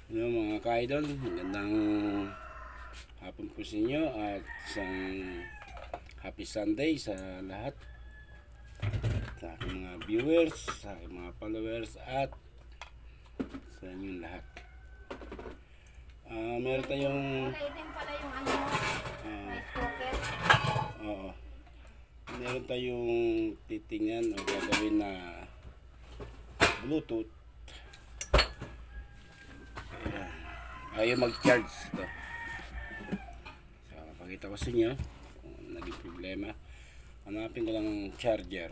Hello mga ka-idol, magandang hapon po sa inyo at isang happy Sunday sa lahat, sa aking mga viewers, sa aking mga followers at sa inyong lahat. Meron tayong Kulay din pala yung ano, rice cooker. oo, meron tayong titingnan o gagawin na Bluetooth. Ayaw mag-charge ito. So, pakita ko sa inyo kung ano naging problema. Hanapin ko lang ang charger.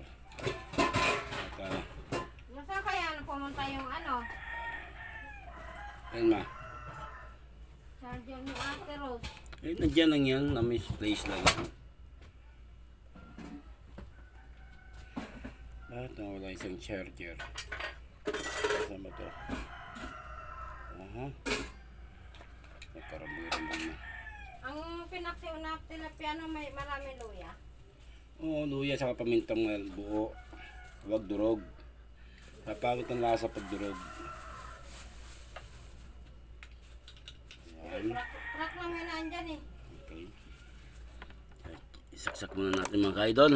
At Nasaan kaya pumunta yung ano, yan ma. charger ni Ate Rose? Nandiyan lang yan. Na-misplace lang yan. Bakit nawala isang charger? Kasama to. Aha. Nagkarambol-rambol na. Ang pinaksiunap tilapia no, may marami luya. Oo, luya sa pamintang buo. Huwag durog. Napangit ang lasa pag durog. Yan. Truck lang yun nandyan eh. Okay. Isaksak muna natin mga ka-idol.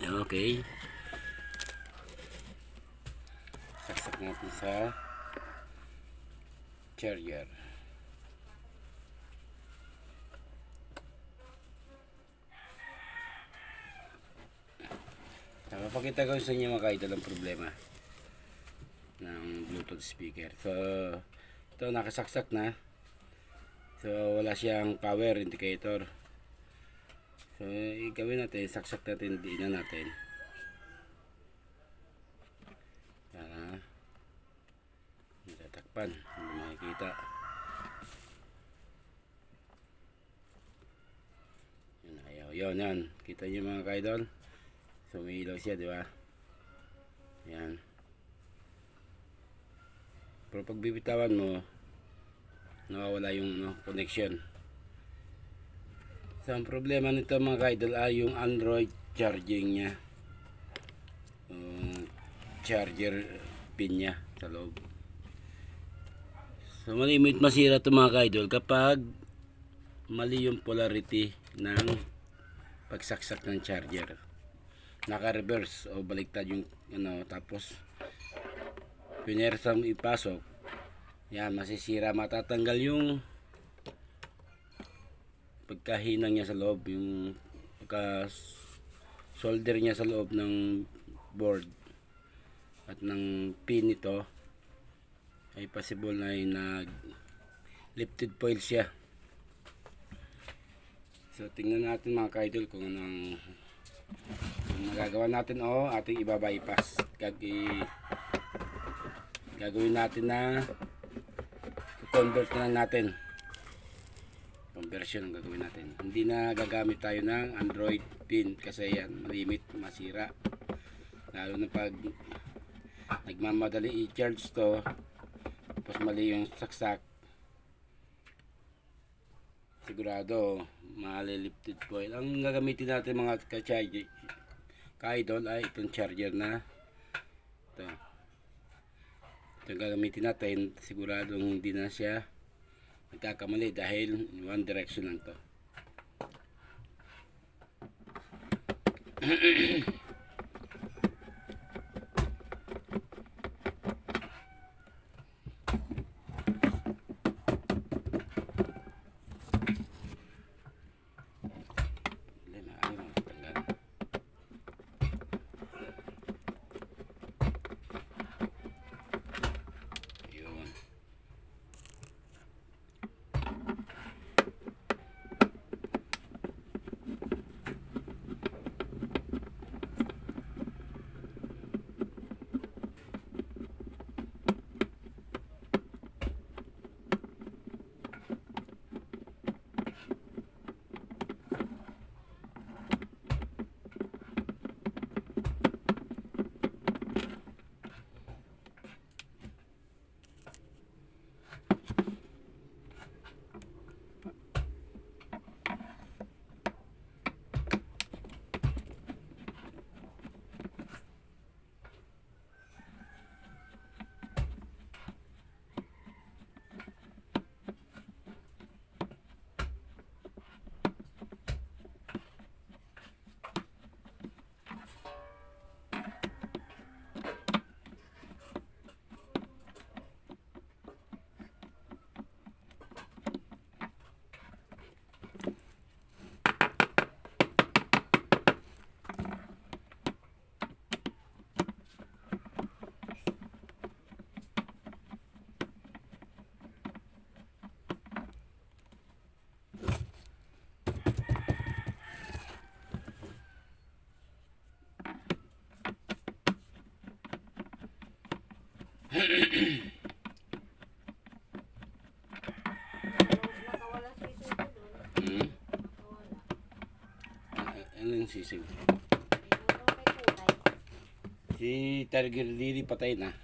Yan, okay. Saksak natin sa charger. Napapakita ko sa inyo mga ka-idol ang problema ng Bluetooth speaker. So, ito nakasaksak na. So, wala siyang power indicator. So, gawin natin, saksak natin, diinan natin. Para natatakpan, hindi makikita. Yun, ayaw, yan. Kita nyo mga ka-idol? So, may ilaw siya, di ba? Yan. Pero pag bibitawan mo, nawawala yung connection. So, ang problema nito mga ka-idol ay yung Android charging nya. Charger pin nya sa loob. So, malimit masira ito mga ka-idol kapag mali yung polarity ng pagsaksak ng charger. Naka-reverse o baliktad yung ano, tapos pinersa mo ipasok, yan, masisira, matatanggal yung pagkahinang niya sa loob, yung pagka solder niya sa loob ng board at ng pin nito ay possible na ay nag lifted foil siya. So tingnan natin mga ka-idol kung anong nagagawa natin o ating iba-bypass. Gagawin natin na convert na lang natin. Conversion ang gagawin natin. Hindi na gagamit tayo ng Android pin kasi yan malimit, masira. Lalo na pag nagmamadali i-charge to tapos mali yung saksak, sigurado malilifted coil. Ang gagamitin natin mga ka-charger ka-idol ay itong charger na ito. Ito gagamitin natin, siguradong hindi na siya nagkakamali dahil one direction lang to. Nakawala sa ito doon. Hmm? Nakawala. Ano yung sisig? Yung kay kulay. Si Tiger Lily patay na.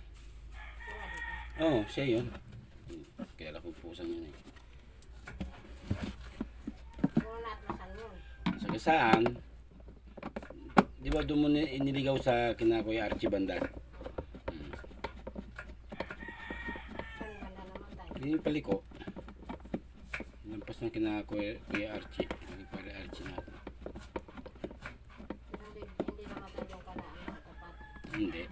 Sigurado ka. Oo, siya yun. Kaya ko pusan yun eh. Kung naatlasan yun. Sa gasaan, di ba doon mo iniligaw sa kinakuya Archie Banda? Saan banda naman tayo? Yung paliko. Lampas na kinakuya Archie. Pare Archie natin. Hindi namatay yung kanaan ng tapat. Hindi.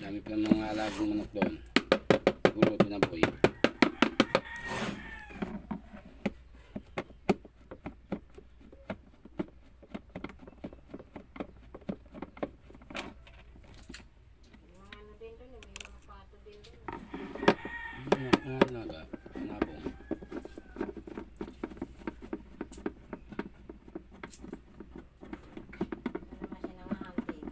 Dami pa ng mga alagang manok doon. Siguro tinaboy. Yung mga ano din doon, may mga pato din doon. Mga alaga. Nabong. Ano naman siya nangahunting.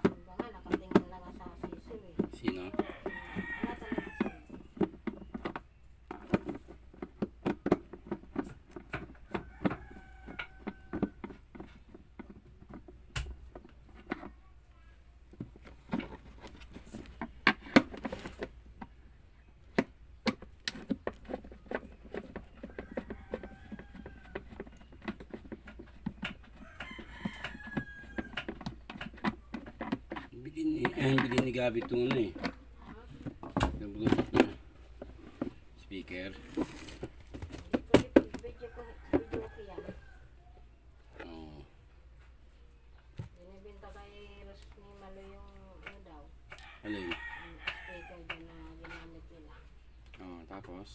Diba nga, nakatingin lang sa siso eh. Sino? Wala talaga siya. Bili ni Gabi itong ano eh. Yung Bluetooth niya. Speaker. Video ko yan. Oo. Binibenta kay Ros ni Malo yung ano daw. Alin? Yung speaker dyan na ginamit nila. Oo, tapos.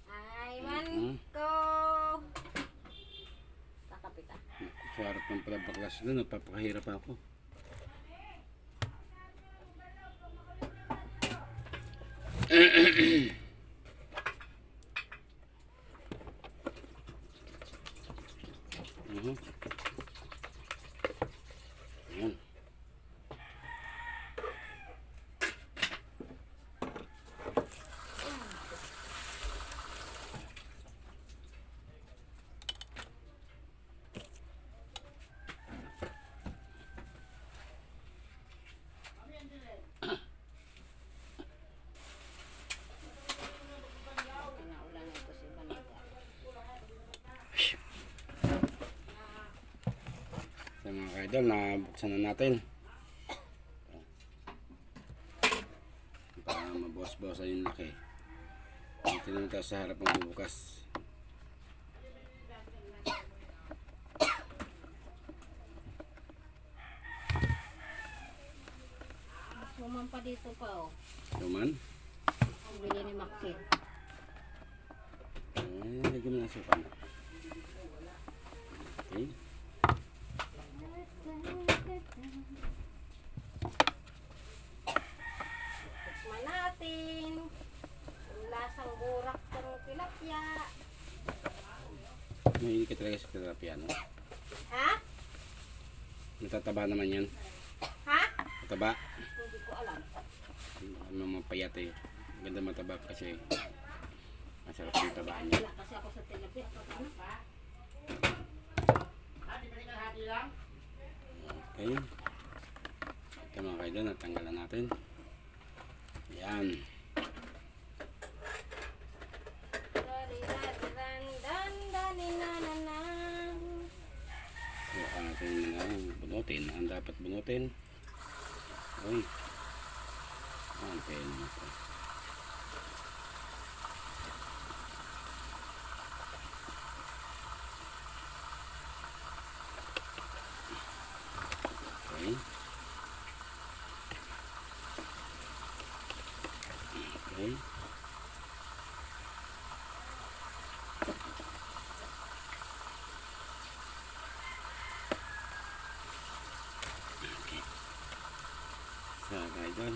Ay, man Mhm. ko. Kakapit ah. Sa harap ng pala baklas doon, nagpapakahirap ako. Mhm. Yan. Pinaulan ito si Baliga. Sa mga kaidol, nabuksan na natin. Para mabukas-bukasan yung laki. Dito na tayo sa harap ng bukas. Suman pa dito pa oh. Tuman. Ang bili ni Maxine. Lagyan mo na sukan. Okay. Tikman natin. Ang lasang burak ng tilapia. Mahilig ka talaga sa tilapia, no? Ha? Natataba naman yan. Ha? Mataba. Hindi ko alam. Mga payat eh. Ganda mataba kasi masarap yung tabaan niya. Wala kasi ako sa tilapia. Ano? Okay. Ito mga kaidol, natanggalan natin. Ayan. So, ating bunutin. Ang dapat bunutin. Uy. Okay naman ito. Okay. Okay. Sa kaidol.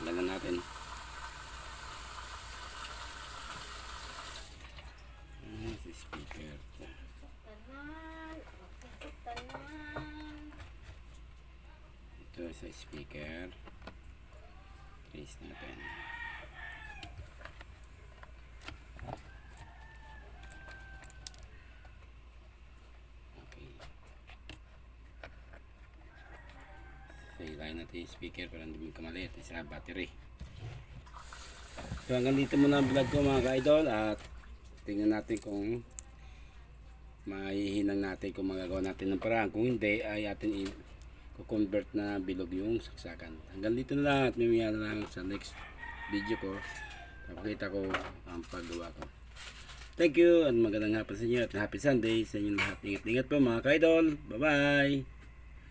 Lagan natin. Si speaker. Tanan. Okay, tanan. Ito sa speaker. Trace natin. Okay. So, ilayin natin yung speaker para hindi magkamalit. Isa battery. So, hanggang dito muna ang vlog ko mga ka-idol. At tingnan natin kung maihinang natin kung magagawa natin ng paraan. Kung hindi, ay atin i-convert na bilog yung saksakan. Hanggang dito na lang at mamaya na lang sa next video ko. Papakita ko ang paggawa ko. Thank you at magandang hapon sa inyo at happy Sunday sa inyo lahat. Ingat-ingat po mga ka-idol. Bye-bye!